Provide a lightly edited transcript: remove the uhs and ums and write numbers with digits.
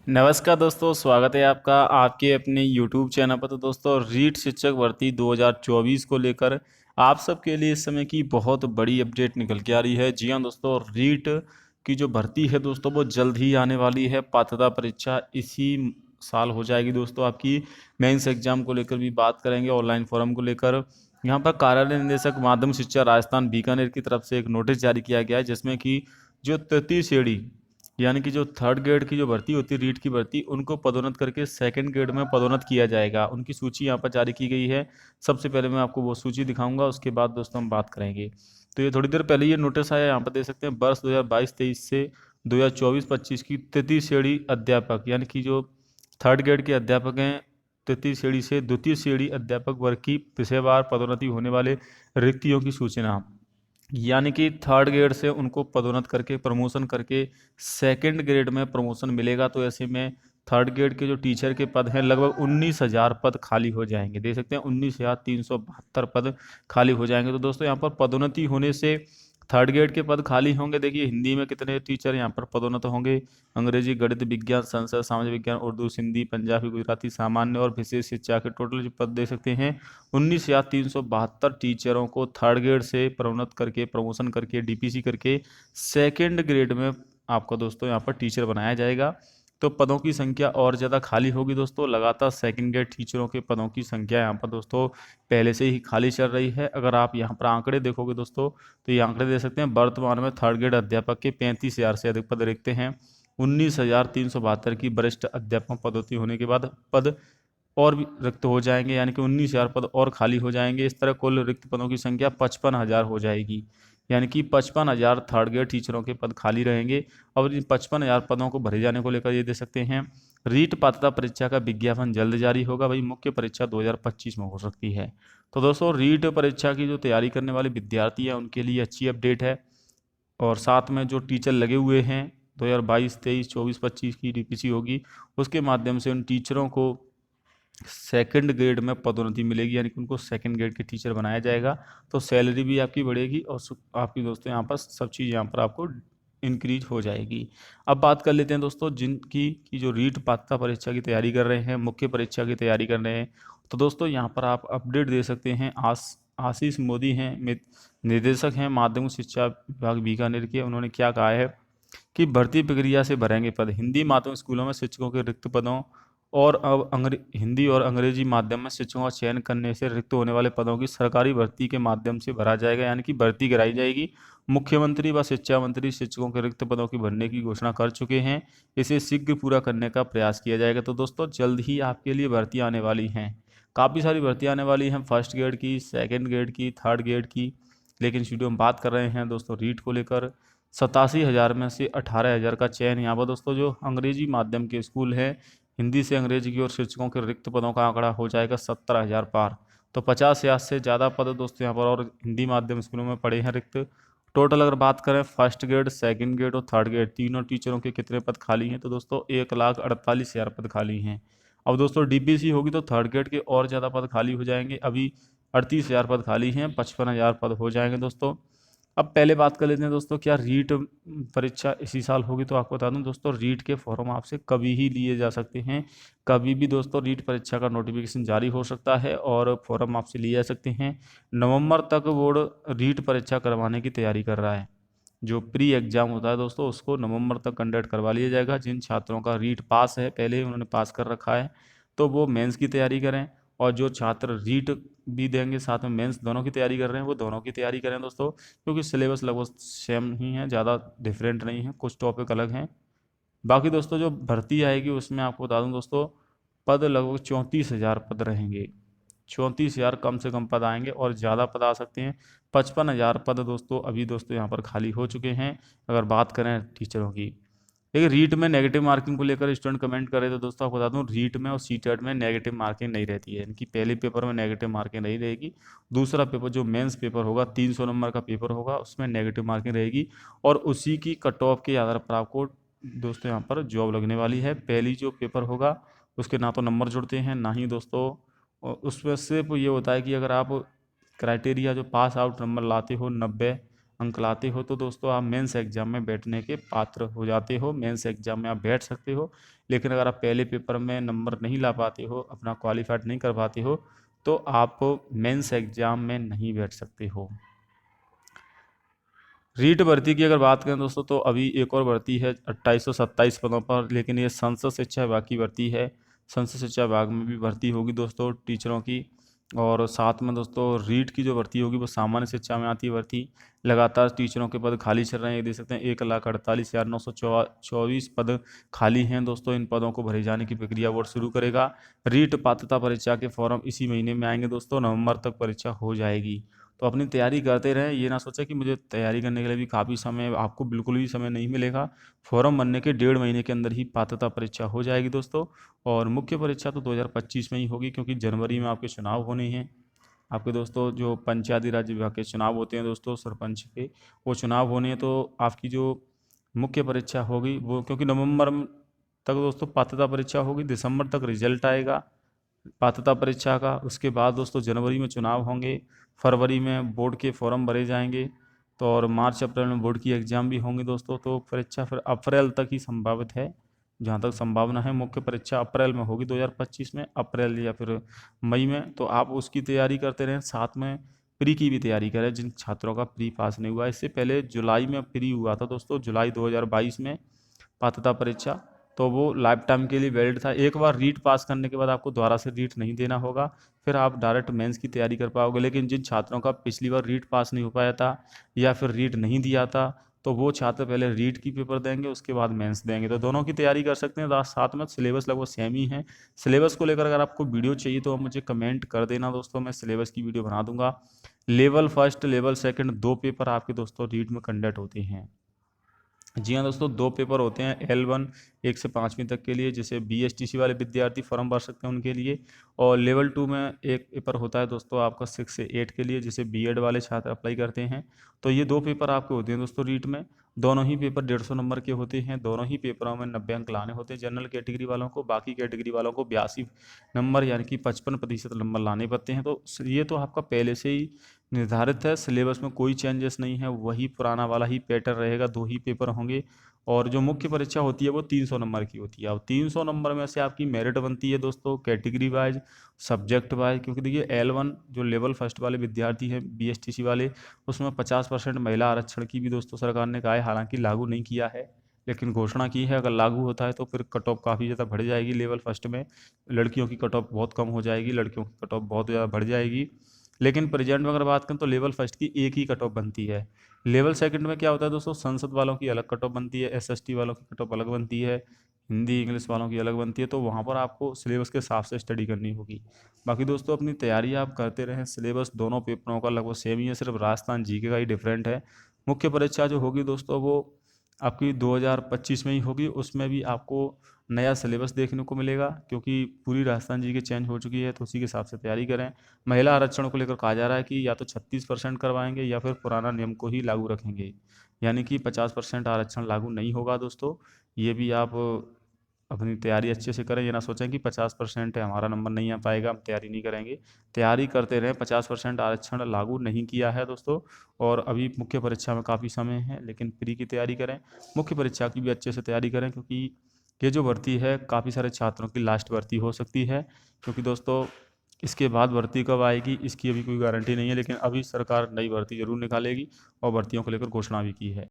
नमस्कार दोस्तों, स्वागत है आपका आपके अपने YouTube चैनल पर। तो दोस्तों, रीट शिक्षक भर्ती 2024 को लेकर आप सबके लिए इस समय की बहुत बड़ी अपडेट निकल के आ रही है। जी हाँ दोस्तों, रीट की जो भर्ती है दोस्तों वो जल्द ही आने वाली है। पात्रता परीक्षा इसी साल हो जाएगी दोस्तों। आपकी मेंस एग्जाम को लेकर भी बात करेंगे, ऑनलाइन फॉर्म को लेकर। यहाँ पर कार्यालय निदेशक माध्यमिक शिक्षा राजस्थान बीकानेर की तरफ से एक नोटिस जारी किया गया है, जिसमें कि जो तृतीय श्रेणी यानी कि जो थर्ड ग्रेड की जो भर्ती होती है, रीट की भर्ती, उनको पदोन्नत करके सेकंड ग्रेड में पदोन्नत किया जाएगा। उनकी सूची यहाँ पर जारी की गई है। सबसे पहले मैं आपको वो सूची दिखाऊंगा, उसके बाद दोस्तों हम बात करेंगे। तो ये थोड़ी देर पहले ये नोटिस आया, यहाँ पर देख सकते हैं। वर्ष 2022-23 से 2024-25 की तृतीय श्रेणी अध्यापक यानी कि जो थर्ड ग्रेड के अध्यापक हैं, तृतीय श्रेणी से द्वितीय श्रेणी अध्यापक वर्ग की विषयवार पदोन्नति होने वाले रिक्तियों की सूचना, यानी कि थर्ड ग्रेड से उनको पदोन्नत करके प्रमोशन करके सेकंड ग्रेड में प्रमोशन मिलेगा। तो ऐसे में थर्ड ग्रेड के जो टीचर के पद हैं, लगभग 19,000 पद खाली हो जाएंगे। देख सकते हैं 19,372 पद खाली हो जाएंगे। तो दोस्तों, यहाँ पर पदोन्नति होने से थर्ड ग्रेड के पद खाली होंगे। देखिए हिंदी में कितने टीचर यहाँ पर पदोन्नत होंगे। अंग्रेजी, गणित, विज्ञान, संस्कृत, सामाजिक विज्ञान, उर्दू, सिंधी, पंजाबी, गुजराती, सामान्य और विशेष शिक्षा के टोटल जो पद दे सकते हैं, 19,372 टीचरों को थर्ड ग्रेड से प्रोन्नत करके प्रमोशन करके डीपीसी करके सेकंड ग्रेड में आपको दोस्तों यहाँ पर टीचर बनाया जाएगा। तो पदों की संख्या और ज़्यादा खाली होगी दोस्तों। लगातार सेकंड ग्रेड टीचरों के पदों की संख्या यहाँ पर दोस्तों पहले से ही खाली चल रही है। अगर आप यहाँ पर आंकड़े देखोगे दोस्तों, तो ये आंकड़े दे सकते हैं। वर्तमान में थर्ड ग्रेड अध्यापक के 35,000 से अधिक पद रिक्त हैं। 19,372 की वरिष्ठ अध्यापक पदोन्नति होने के बाद पद और भी रिक्त हो जाएंगे, यानी कि 19,000 पद और खाली हो जाएंगे। इस तरह कुल रिक्त पदों की संख्या 55,000 हो जाएगी, यानी कि 55,000 थर्ड ग्रेड टीचरों के पद खाली रहेंगे। और इन 55,000 पदों को भरे जाने को लेकर ये दे सकते हैं, रीट पात्रता परीक्षा का विज्ञापन जल्द जारी होगा। भाई, मुख्य परीक्षा 2025 में हो सकती है। तो दोस्तों, रीट परीक्षा की जो तैयारी करने वाले विद्यार्थी हैं उनके लिए अच्छी अपडेट है। और साथ में जो टीचर लगे हुए हैं 2022, 23, 24, 25 की डीपीसी होगी, उसके माध्यम से उन टीचरों को सेकंड ग्रेड में पदोन्नति मिलेगी, यानी कि उनको सेकंड ग्रेड के टीचर बनाया जाएगा। तो सैलरी भी आपकी बढ़ेगी और आपकी दोस्तों यहाँ पर सब चीज़ यहाँ पर आपको इंक्रीज हो जाएगी। अब बात कर लेते हैं दोस्तों, जिनकी की जो रीट पात्रता परीक्षा की तैयारी कर रहे हैं, मुख्य परीक्षा की तैयारी कर रहे हैं। तो दोस्तों, यहाँ पर आप अपडेट दे सकते हैं। आशीष मोदी हैं, निदेशक हैं माध्यमिक शिक्षा विभाग बीकानेर के। उन्होंने क्या कहा है कि भर्ती प्रक्रिया से भरेंगे पद। हिंदी माध्यमिक स्कूलों में शिक्षकों के रिक्त पदों और अब हिंदी और अंग्रेजी माध्यम में शिक्षकों का चयन करने से रिक्त होने वाले पदों की सरकारी भर्ती के माध्यम से भरा जाएगा, यानी कि भर्ती कराई जाएगी। मुख्यमंत्री व शिक्षा मंत्री शिक्षकों के रिक्त पदों की भरने की घोषणा कर चुके हैं। इसे शीघ्र पूरा करने का प्रयास किया जाएगा। तो दोस्तों, जल्द ही आपके लिए भर्ती आने वाली हैं। काफ़ी सारी भर्ती आने वाली हैं, फर्स्ट ग्रेड की, सेकेंड ग्रेड की, थर्ड ग्रेड की। लेकिन इस वीडियो में बात कर रहे हैं दोस्तों रीट को लेकर। 87,000 में से 18,000 का चयन यहाँ पर दोस्तों जो अंग्रेजी माध्यम के स्कूल हैं, हिंदी से अंग्रेजी की और शिक्षकों के रिक्त पदों का आंकड़ा हो जाएगा 17,000 पार। तो 50,000 से ज़्यादा पद दोस्तों यहाँ पर और हिंदी माध्यम स्कूलों में पड़े हैं रिक्त। टोटल अगर बात करें फर्स्ट ग्रेड, सेकंड ग्रेड और थर्ड ग्रेड तीनों टीचरों के कितने पद खाली हैं, तो दोस्तों 1,48,000 पद खाली हैं। अब दोस्तों डीपीसी होगी तो थर्ड ग्रेड के और ज़्यादा पद खाली हो जाएंगे। अभी 38,000 पद खाली हैं, 55,000 पद हो जाएंगे दोस्तों। अब पहले बात कर लेते हैं दोस्तों, क्या रीट परीक्षा इसी साल होगी। तो आपको बता दूं दोस्तों, रीट के फॉर्म आपसे कभी ही लिए जा सकते हैं। कभी भी दोस्तों रीट परीक्षा का नोटिफिकेशन जारी हो सकता है और फॉर्म आपसे लिए जा सकते हैं। नवंबर तक बोर्ड रीट परीक्षा करवाने की तैयारी कर रहा है। जो प्री एग्जाम होता है दोस्तों, उसको नवंबर तक कंडक्ट करवा लिया जाएगा। जिन छात्रों का रीट पास है, पहले ही उन्होंने पास कर रखा है, तो वो मेंस की तैयारी करें। और जो छात्र रीट भी देंगे साथ में मेंस दोनों की तैयारी कर रहे हैं, वो दोनों की तैयारी करें दोस्तों, क्योंकि सिलेबस लगभग सेम ही है, ज़्यादा डिफरेंट नहीं है, कुछ टॉपिक अलग हैं। बाकी दोस्तों जो भर्ती आएगी उसमें आपको बता दूं दोस्तों, पद लगभग 34,000 पद रहेंगे। 34,000 कम से कम पद आएंगे और ज़्यादा पद आ सकते हैं। 55,000 पद दोस्तों अभी दोस्तों यहाँ पर खाली हो चुके हैं, अगर बात करें टीचरों की। देखिए रीट में नेगेटिव मार्किंग को लेकर स्टूडेंट कमेंट करे, तो दोस्तों आपको बता दूं, रीट में और सीटेट में नेगेटिव मार्किंग नहीं रहती है। इनकी पहले पेपर में नेगेटिव मार्किंग नहीं रहेगी। दूसरा पेपर जो मेंस पेपर होगा, 300 नंबर का पेपर होगा, उसमें नेगेटिव मार्किंग रहेगी। और उसी की कट ऑफ के आधार पर आपको दोस्तों यहाँ पर जॉब लगने वाली है। पहली जो पेपर होगा उसके ना तो नंबर जुड़ते हैं, ना ही दोस्तों उसमें सिर्फ ये होता है कि अगर आप क्राइटेरिया जो पास आउट नंबर लाते हो 90 अंक लाते हो तो दोस्तों आप मेंस एग्जाम में बैठने के पात्र हो जाते हो। मेंस एग्जाम में आप बैठ सकते हो। लेकिन अगर आप पहले पेपर में नंबर नहीं ला पाते हो, अपना क्वालिफाइड नहीं कर पाते हो, तो आप मेंस एग्जाम में नहीं बैठ सकते हो। रीट भर्ती की अगर बात करें दोस्तों, तो अभी एक और भर्ती है 2827 पदों पर, लेकिन ये संसद शिक्षा विभाग की भर्ती है। संसद शिक्षा विभाग में भी भर्ती होगी दोस्तों टीचरों की। और साथ में दोस्तों रीट की जो भर्ती होगी वो सामान्य शिक्षा में आती है भर्ती। लगातार टीचरों के पद खाली चल रहे हैं, ये देख सकते हैं 1,48,924 पद खाली हैं दोस्तों। इन पदों को भरे जाने की प्रक्रिया बोर्ड शुरू करेगा। रीट पात्रता परीक्षा के फॉर्म इसी महीने में आएंगे दोस्तों, नवंबर तक परीक्षा हो जाएगी। तो अपनी तैयारी करते रहें, ये ना सोचें कि मुझे तैयारी करने के लिए भी काफ़ी समय, आपको बिल्कुल भी समय नहीं मिलेगा। फॉर्म बनने के 1.5 महीने के अंदर ही पात्रता परीक्षा हो जाएगी दोस्तों। और मुख्य परीक्षा तो 2025 में ही होगी, क्योंकि जनवरी में आपके चुनाव होने हैं। आपके दोस्तों जो पंचायती राज विभाग के चुनाव होते हैं दोस्तों, सरपंच के, वो चुनाव होने हैं। तो आपकी जो मुख्य परीक्षा होगी वो, क्योंकि नवंबर तक दोस्तों पात्रता परीक्षा होगी, दिसंबर तक रिजल्ट आएगा पात्रता परीक्षा का। उसके बाद दोस्तों जनवरी में चुनाव होंगे, फरवरी में बोर्ड के फॉर्म भरे जाएंगे, तो और मार्च अप्रैल में बोर्ड की एग्ज़ाम भी होंगी दोस्तों। तो परीक्षा फिर अप्रैल तक ही संभावित है, जहाँ तक संभावना है। मुख्य परीक्षा अप्रैल में होगी 2025 में, अप्रैल या फिर मई में। तो आप उसकी तैयारी करते रहें, साथ में प्री की भी तैयारी करें जिन छात्रों का प्री पास नहीं हुआ। इससे पहले जुलाई में प्री हुआ था दोस्तों, जुलाई 2022 में पात्रता परीक्षा, तो वो लाइफ टाइम के लिए वैलिड था। एक बार रीट पास करने के बाद आपको दोबारा से रीट नहीं देना होगा, फिर आप डायरेक्ट मेंस की तैयारी कर पाओगे। लेकिन जिन छात्रों का पिछली बार रीट पास नहीं हो पाया था या फिर रीट नहीं दिया था, तो वो छात्र पहले रीट की पेपर देंगे, उसके बाद मेंस देंगे। तो दोनों की तैयारी कर सकते हैं साथ में। सिलेबस लगभग सेम ही है। सिलेबस को लेकर अगर आपको वीडियो चाहिए तो आप मुझे कमेंट कर देना दोस्तों, मैं सिलेबस की वीडियो बना दूंगा। Level first, level second, 2 paper आपके दोस्तों रीट में कंडक्ट होते हैं। जी हाँ दोस्तों, 2 पेपर होते हैं L1 1 से 5वीं तक के लिए, जैसे BSTC वाले विद्यार्थी फॉर्म भर सकते हैं उनके लिए। और लेवल 2 में एक पेपर होता है दोस्तों आपका 6 से 8 के लिए, जैसे B.Ed वाले छात्र अप्लाई करते हैं। तो ये 2 पेपर आपके होते हैं दोस्तों रीट में। दोनों ही पेपर 150 नंबर के होते हैं। दोनों ही पेपरों में 90 अंक लाने होते हैं जनरल कैटेगरी वालों को। बाकी कैटेगरी वालों को 82 नंबर यानी कि 55% नंबर लाने पड़ते हैं। तो ये तो आपका पहले से ही निर्धारित है, सिलेबस में कोई चेंजेस नहीं है, वही पुराना वाला ही पैटर्न रहेगा, 2 ही पेपर होंगे। और जो मुख्य परीक्षा होती है वो 300 नंबर की होती है। अब 300 नंबर में से आपकी मेरिट बनती है दोस्तों कैटेगरी वाइज, सब्जेक्ट वाइज। क्योंकि देखिए L1 जो लेवल फर्स्ट वाले विद्यार्थी हैं BSTC वाले, उसमें 50% महिला आरक्षण की भी दोस्तों सरकार ने कहा है, हालांकि लागू नहीं किया है लेकिन घोषणा की है। अगर लागू होता है तो फिर कट ऑफ काफ़ी ज़्यादा बढ़ जाएगी लेवल फर्स्ट में। लड़कियों की कट ऑफ बहुत कम हो जाएगी, लड़कियों की कट ऑफ बहुत ज़्यादा बढ़ जाएगी। लेकिन प्रेजेंट में अगर बात करें तो लेवल फर्स्ट की एक ही कट ऑफ बनती है। लेवल सेकंड में क्या होता है दोस्तों, संसद वालों की अलग कट ऑफ बनती है, SST वालों की कट ऑफ अलग बनती है, हिंदी इंग्लिश वालों की अलग बनती है। तो वहाँ पर आपको सिलेबस के हिसाब से स्टडी करनी होगी। बाकी दोस्तों अपनी तैयारी आप करते रहें। सिलेबस दोनों पेपरों का लगभग सेम ही है, सिर्फ राजस्थान GK का ही डिफरेंट है। मुख्य परीक्षा जो होगी दोस्तों वो आपकी 2025 में ही होगी। उसमें भी आपको नया सिलेबस देखने को मिलेगा, क्योंकि पूरी राजस्थान GK चेंज हो चुकी है। तो उसी के हिसाब से तैयारी करें। महिला आरक्षण को लेकर कहा जा रहा है कि या तो 36% करवाएंगे या फिर पुराना नियम को ही लागू रखेंगे, यानी कि 50% आरक्षण लागू नहीं होगा दोस्तों। ये भी आप अपनी तैयारी अच्छे से करें। ये ना सोचें कि 50% है हमारा नंबर नहीं आ पाएगा, हम तैयारी नहीं करेंगे। तैयारी करते रहें। 50% आरक्षण लागू नहीं किया है दोस्तों। और अभी मुख्य परीक्षा में काफ़ी समय है, लेकिन प्री की तैयारी करें, मुख्य परीक्षा की भी अच्छे से तैयारी करें। क्योंकि ये जो भर्ती है काफ़ी सारे छात्रों की लास्ट भर्ती हो सकती है। क्योंकि दोस्तों इसके बाद भर्ती कब आएगी इसकी अभी कोई गारंटी नहीं है, लेकिन अभी सरकार नई भर्ती जरूर निकालेगी और भर्तियों को लेकर घोषणा भी की है।